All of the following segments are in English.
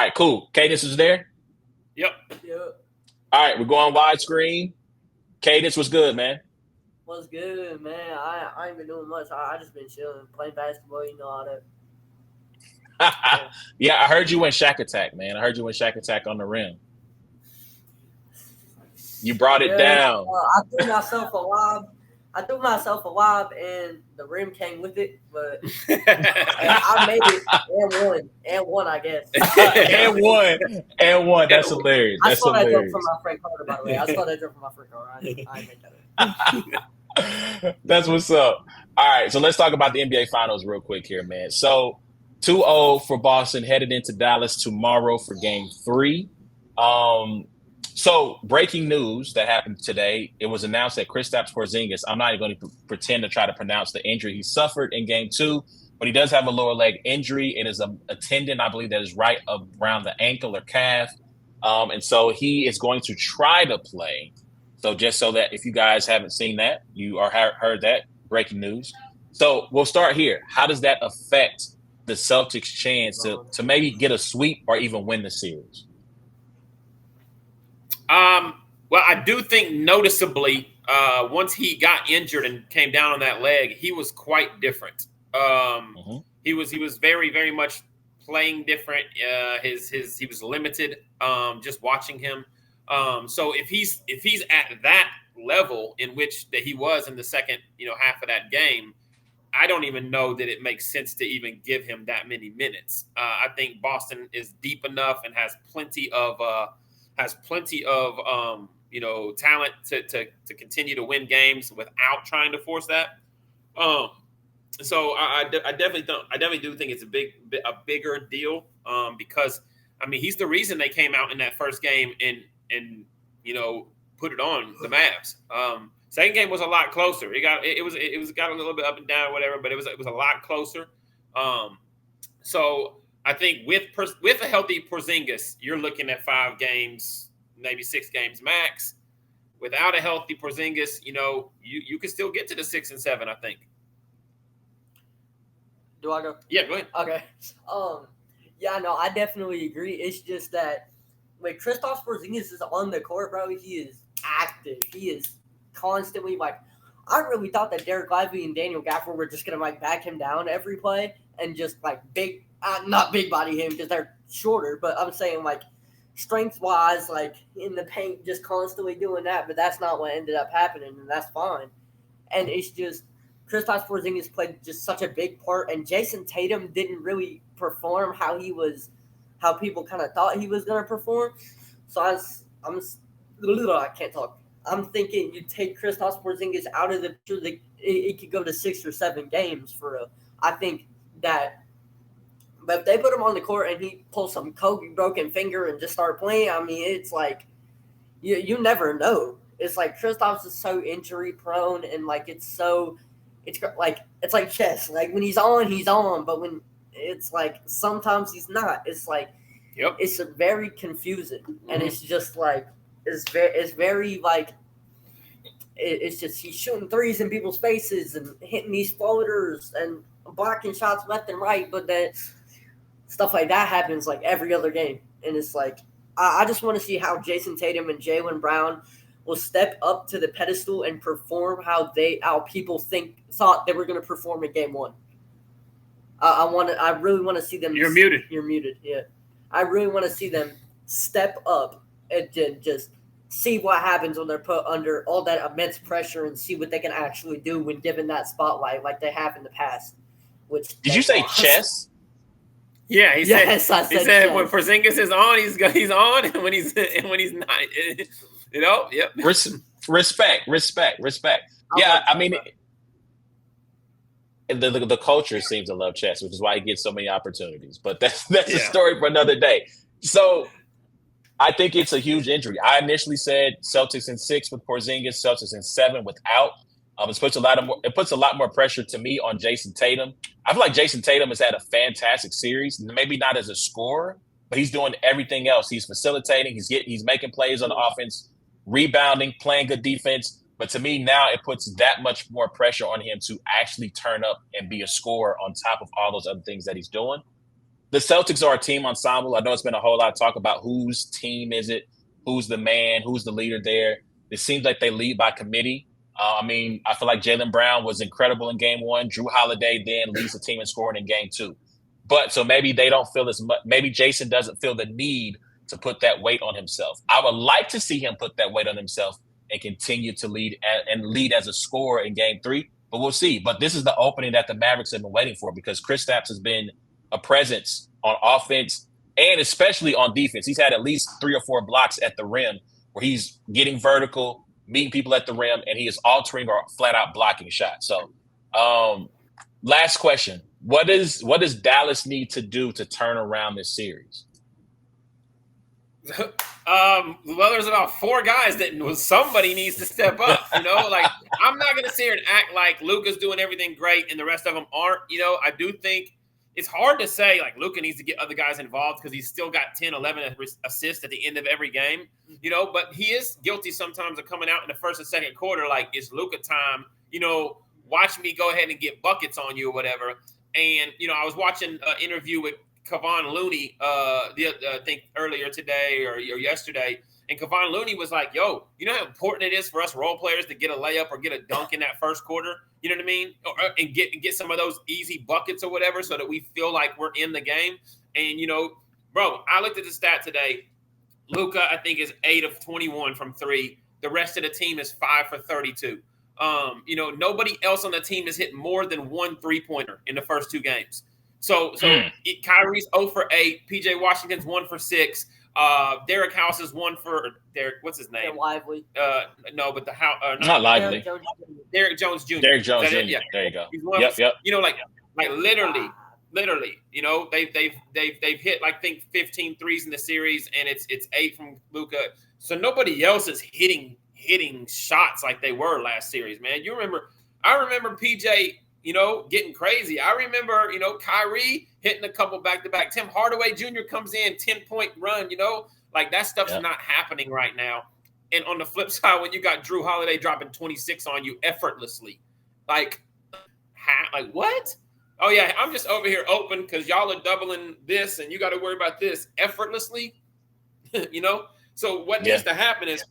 right, cool. Cadence is there. Yep. Yep. All right, we're going widescreen. Cadence was good, man. What's good, man? I ain't been doing much. I just been chilling, playing basketball. You know all that. Yeah. Yeah, I heard you went Shack Attack, man. I heard you went Shack Attack on the rim. You brought it Yeah, down. I threw myself a lob. And the rim came with it. But I made it and won, I guess. And one. And one. That's hilarious. I That's saw that jump from hilarious. my friend Carter, by the way. I saw that jump from my friend Carter. I didn't make that up. That's what's up. All right, so let's talk about the NBA Finals real quick here, man. So 2-0 for Boston, headed into Dallas tomorrow for Game 3. So breaking news that happened today, it was announced that Kristaps Porzingis, I'm not even going to pretend to try to pronounce the injury he suffered in Game 2, but he does have a lower leg injury. It is a tendon, I believe, that is right around the ankle or calf. And so he is going to try to play. So just so that if you guys haven't seen that, you are heard that, breaking news. So we'll start here. How does that affect the Celtics' chance to maybe get a sweep or even win the series? Well, I do think noticeably, once he got injured and came down on that leg, he was quite different. He was very, very much playing different. He was limited. Just watching him. So if he's at that level in which that he was in the second, half of that game, I don't even know that it makes sense to even give him that many minutes. I think Boston is deep enough and has plenty of talent to continue to win games without trying to force that. So I definitely do think it's a bigger deal because he's the reason they came out in that first game and put it on the Mavs. Second game was a lot closer. It got a little bit up and down or whatever, but it was a lot closer. So I think with a healthy Porzingis, you're looking at 5 games, maybe 6 games max. Without a healthy Porzingis, you can still get to the 6 and 7. I think. Do I go? Yeah, go ahead. Okay. Yeah, no, I definitely agree. It's just that when Kristaps Porzingis is on the court, bro, he is active. He is constantly I really thought that Derek Lively and Daniel Gafford were just gonna back him down every play and just not big body him because they're shorter, but I'm saying strength wise, in the paint, just constantly doing that. But that's not what ended up happening, and that's fine. And it's just Kristaps Porzingis played just such a big part, and Jason Tatum didn't really perform how people kind of thought he was going to perform. So I can't talk. I'm thinking you take Kristaps Porzingis out of the picture, it could go to 6 or 7 games for real. I think that, but if they put him on the court and he pulls some Kobe broken finger and just start playing, it's you never know. It's Kristaps is so injury prone and it's like chess. When he's on, but when it's sometimes he's not. It's Yep. It's very confusing, and it's just it's just he's shooting threes in people's faces and hitting these floaters and blocking shots left and right, but then stuff like that happens every other game, and it's I just want to see how Jason Tatum and Jaylen Brown will step up to the pedestal and perform how people thought they were going to perform in Game 1. I really want to see them. You're muted. You're muted. Yeah, I really want to see them step up and just see what happens when they're put under all that immense pressure and see what they can actually do when given that spotlight like they have in the past. Did you say chess? Yeah, he said when chess. Porzingis is on, he's on, and when he's not, Yep. Respect. Yeah, the culture seems to love chess, which is why he gets so many opportunities. But that's a story for another day. So I think it's a huge injury. I initially said Celtics in 6 with Porzingis, Celtics in 7 without. It puts a lot more pressure to me on Jason Tatum. I feel like Jason Tatum has had a fantastic series, maybe not as a scorer, but he's doing everything else. He's facilitating, he's making plays on the offense, rebounding, playing good defense. But to me now, it puts that much more pressure on him to actually turn up and be a scorer on top of all those other things that he's doing. the Celtics are a team ensemble. I know it's been a whole lot of talk about whose team is it, who's the man, who's the leader there. It seems like they lead by committee. I mean, I feel like Jaylen Brown was incredible in game one. Drew Holiday then leads the team in scoring in game two. But so maybe they don't feel as much. Maybe Jason doesn't feel the need to put that weight on himself. I would like to see him put that weight on himself and continue to lead as a scorer in game three. But we'll see. But this is the opening that the Mavericks have been waiting for because Kristaps has been a presence on offense and especially on defense. He's had at least 3 or 4 blocks at the rim where he's getting vertical, meeting people at the rim, and he is altering or flat out blocking shots. So, last question. What does Dallas need to do to turn around this series? Well, there's about 4 guys that somebody needs to step up. Like I'm not gonna sit here and act like Luka's doing everything great and the rest of them aren't. I do think it's hard to say like Luka needs to get other guys involved because he's still got 10, 11 assists at the end of every game. But he is guilty sometimes of coming out in the first and second quarter like it's Luka time. Watch me go ahead and get buckets on you or whatever. And I was watching an interview with Kevon Looney, I think earlier today or yesterday, and Kevon Looney was like, "Yo, you know how important it is for us role players to get a layup or get a dunk in that first quarter? You know what I mean? And get some of those easy buckets or whatever, so that we feel like we're in the game." And bro, I looked at the stat today. Luka, I think, is 8 of 21 from 3. The rest of the team is 5 for 32. Nobody else on the team has hit more than 1 3-pointer in the first 2 games. So Kyrie's 0 for 8. PJ Washington's 1 for 6. Derek House is 1 for Derek. What's his name? Lively. No, but the house. Not Lively. Derek Jones Jr. Derek Jones Jr. Yeah. There you go. He's one Yep. Like literally. They've hit like I think 15 threes in the series, and it's 8 from Luka. So nobody else is hitting shots like they were last series, man. I remember PJ. Getting crazy. I remember, Kyrie hitting a couple back-to-back. Tim Hardaway Jr. comes in, 10-point run, like that stuff's not happening right now. And on the flip side, when you got Drew Holiday dropping 26 on you effortlessly, like what? Oh, yeah, I'm just over here open because y'all are doubling this and you got to worry about this effortlessly, So what needs to happen is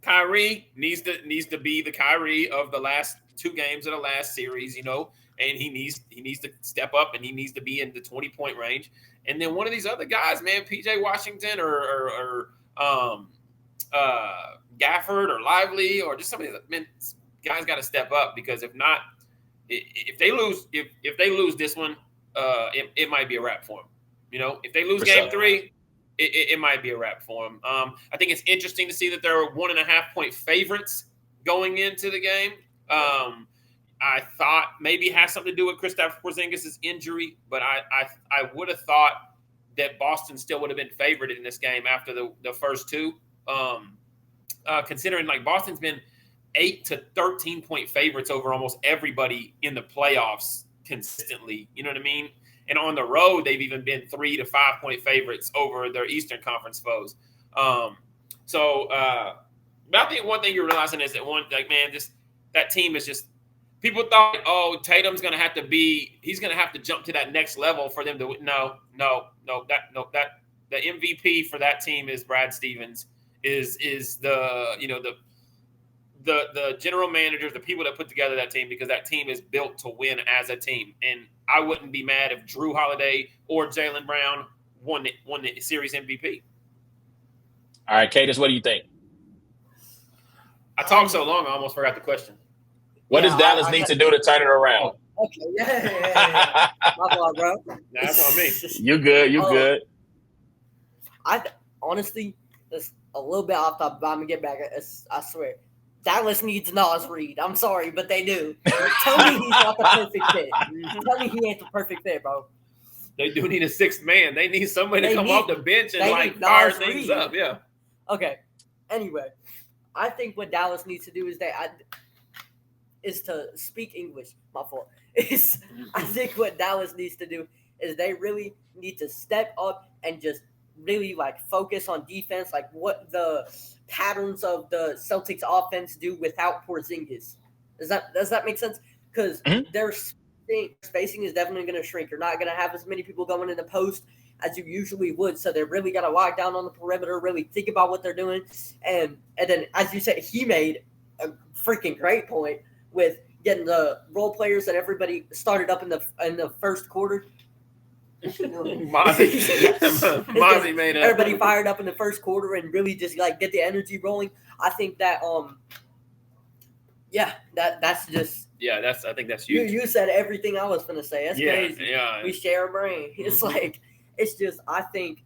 Kyrie needs to be the Kyrie of the last 2 games of the last series, and he needs to step up and he needs to be in the 20-point range. And then one of these other guys, man, PJ Washington or Gafford or Lively or just somebody that, man, guys got to step up because if not, if they lose this one, it might be a wrap for them. If they lose game 3, it might be a wrap for them. I think it's interesting to see that there are 1.5-point favorites going into the game. I thought maybe it has something to do with Kristaps Porzingis' injury, but I would have thought that Boston still would have been favored in this game after the first 2. Considering like Boston's been 8 to 13-point favorites over almost everybody in the playoffs consistently. You know what I mean? And on the road, they've even been 3 to 5-point favorites over their Eastern Conference foes. But I think one thing you're realizing is that that team is just – people thought, oh, Tatum's going to have to jump to that next level for them to – no. The MVP for that team is Brad Stevens, is the general managers, the people that put together that team, because that team is built to win as a team. And I wouldn't be mad if Drew Holiday or Jaylen Brown won the series MVP. All right, Kadence, what do you think? I talked so long, I almost forgot the question. What does Dallas need to do to turn it around? Okay, yeah. My fault, bro. That's on me. You good? Good? Honestly, it's a little bit off topic, but I'm gonna get back. I swear, Dallas needs Nas Reed. I'm sorry, but they do. Tell me he's not the perfect fit. Tell me he ain't the perfect fit, bro. They do need a 6th man. They need somebody to come off the bench and fire things up. Yeah. Okay. Anyway, I think what Dallas needs to do is to speak English. My fault. I think what Dallas needs to do is they really need to step up and just really focus on defense, like what the patterns of the Celtics offense do without Porzingis. Does that make sense? Because think spacing is definitely going to shrink. You're not going to have as many people going in the post as you usually would. So they're really got to lock down on the perimeter, really think about what they're doing. And then, as you said, he made a freaking great point with getting the role players and everybody started up in the first quarter. Mozzie made it. Everybody fired up in the first quarter and really just like get the energy rolling. I think that that's just I think that's huge. You said everything I was gonna say. That's crazy. Yeah. We share a brain. It's like it's just I think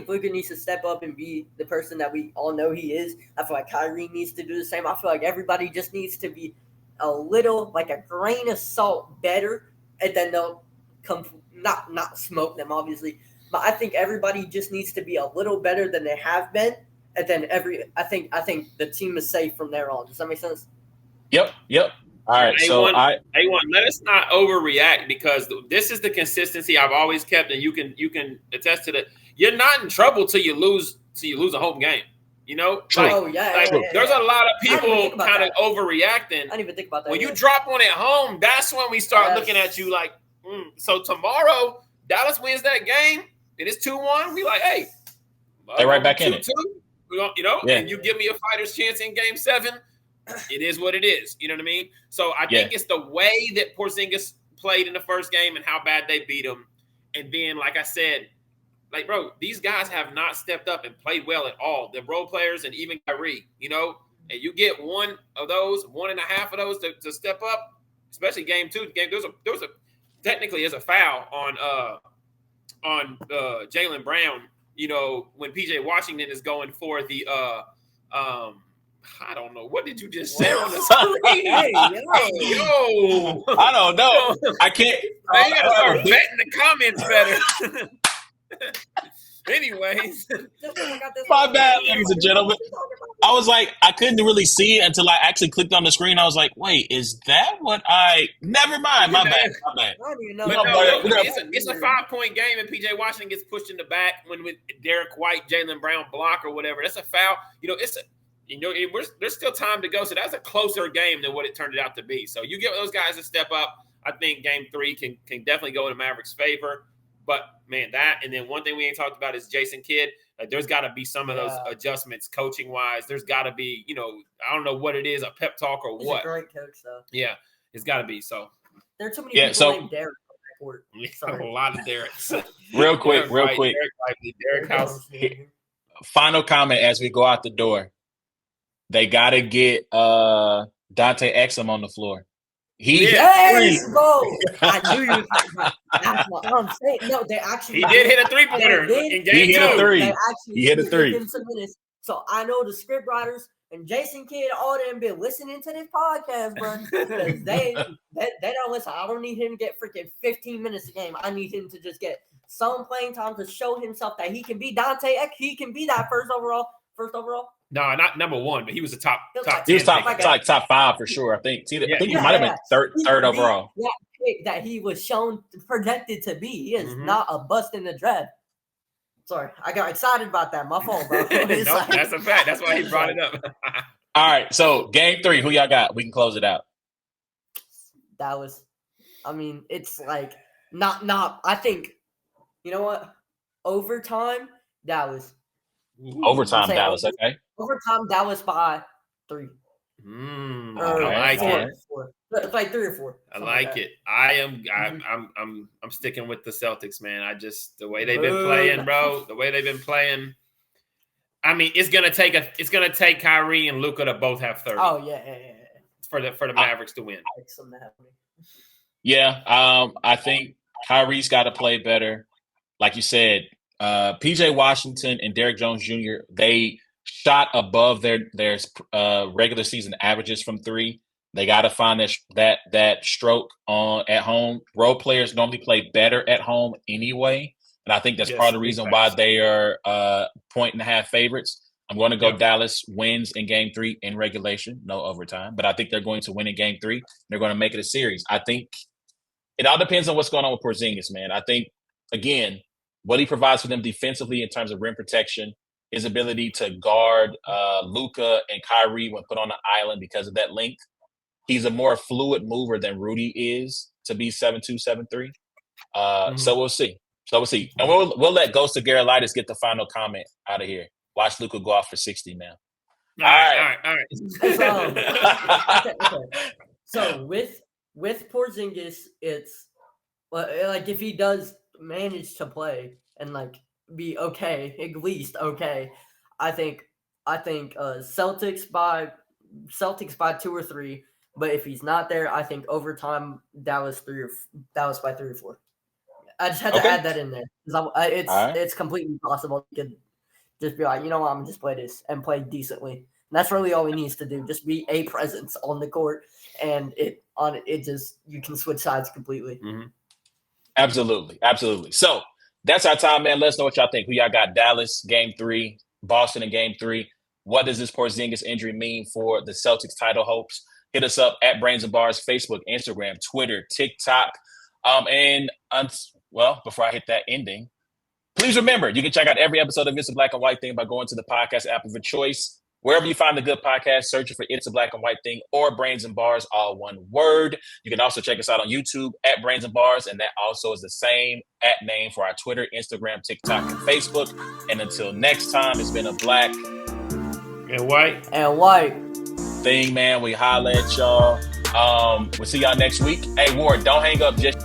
Luka needs to step up and be the person that we all know he is. I feel like Kyrie needs to do the same. I feel like everybody just needs to be a little, like a grain of salt better, and then they'll come not smoke them obviously, but I think everybody just needs to be a little better than they have been, and then I think the team is safe from there on. Does that make sense? Yep. All right, A1, let us not overreact because this is the consistency I've always kept, and you can attest to that. You're not in trouble till you lose a home game. You know, there's a lot of people kind of overreacting. I didn't even think about that. When you drop one at home, that's when we start looking at you like, so tomorrow Dallas wins that game and it's 2-1. We like, hey, they're right back in it. And you give me a fighter's chance in Game 7. It is what it is. You know what I mean? So I think it's the way that Porzingis played in the first game and how bad they beat him. And then, like I said, like, bro, these guys have not stepped up and played well at all. The role players and even Kyrie, and you get one and a half of those to step up, especially Game 2. There's a technically there's a foul on Jaylen Brown. When PJ Washington is going for the I don't know. What did you just say on the screen? Yo. I don't know. I can't. I gotta start betting the comments better. Anyways. My bad, ladies and gentlemen. I was like, I couldn't really see it until I actually clicked on the screen. I was like, wait, is that what never mind. My bad. I don't even know. It's a 5-point game and PJ Washington gets pushed in the back when with Derek White, Jaylen Brown block or whatever. That's a foul. There's still time to go. So that's a closer game than what it turned out to be. So you get those guys to step up. I think Game 3 can definitely go in Mavericks' favor. But, man, and then one thing we ain't talked about is Jason Kidd. There's got to be some of those adjustments coaching-wise. There's got to be, I don't know what it is, a pep talk or what. He's a great coach, though. Yeah, it's got to be. So there are too many people named Derek on that court. A lot of Dereks. Real quick. Derek House. Final comment as we go out the door. They got to get Dante Exum on the floor. Yes, bro. I knew you were talking about. That's what I'm saying. No, they actually. He did hit a 3-pointer in Game 2. He hit a 3. He hit a 3. So I know the script writers and Jason Kidd, all them been listening to this podcast, bro. Because they don't listen. I don't need him to get freaking 15 minutes a game. I need him to just get some playing time to show himself that he can be Dante. He can be that first overall. No, not number 1, but he was a top 10. He was top 5 for sure. I think. He might have been third overall. That pick that he was projected to be. He is not a bust in the draft. Sorry, I got excited about that. My fault, bro. That's a fact. That's why he brought it up. All right, so Game 3, who y'all got? We can close it out. It's like not. I think, you know what? Overtime, Dallas. Overtime, Dallas. Okay. Overtime, Dallas by 3. I like it. It's like 3 or 4. I like it. I'm sticking with the Celtics, man. The way they've been playing, bro. The way they've been playing. I mean, it's gonna take Kyrie and Luka to both have 30. Oh yeah. For the Mavericks to win. Yeah, I think Kyrie's got to play better. Like you said. PJ Washington and Derrick Jones Jr., they shot above their regular season averages from 3. They got to find that stroke at home. Role players normally play better at home anyway, and I think that's part of the reason why they are 1.5 favorites. I'm going to go Dallas wins in Game 3 in regulation, no overtime, but I think they're going to win in Game 3. They're going to make it a series. I think it all depends on what's going on with Porzingis, man. I think, again, what he provides for them defensively in terms of rim protection, his ability to guard Luka and Kyrie when put on the island because of that length. He's a more fluid mover than Rudy is. to be 7-2, 7-3. So we'll see. And we'll let Ghost of Garolitis get the final comment out of here. Watch Luka go off for 60, man. All right. Okay. So with Porzingis, it's like if he does manage to play and like be okay, at least okay, I think Celtics by 2 or 3. But if he's not there, I think overtime Dallas by 3 or 4. I just had to add that in there because it's completely possible to just be like, you know what, I'm gonna just play this and play decently. And that's really all he needs to do. Just be a presence on the court, and you can switch sides completely. Mm-hmm. Absolutely. So that's our time, man. Let us know what y'all think. Who y'all got? Dallas Game 3, Boston in Game 3. What does this Porzingis injury mean for the Celtics title hopes? Hit us up at Brains and Bars, Facebook, Instagram, Twitter, TikTok. Before I hit that ending, please remember, you can check out every episode of It's a Black and White Thing by going to the podcast app of your choice. Wherever you find the good podcast, search for It's a Black and White Thing or Brains and Bars, all one word. You can also check us out on YouTube at Brains and Bars, and that also is the same @ name for our Twitter, Instagram, TikTok, and Facebook. And until next time, it's been a black and white thing, man. We holla at y'all. We'll see y'all next week. Hey, Ward, don't hang up just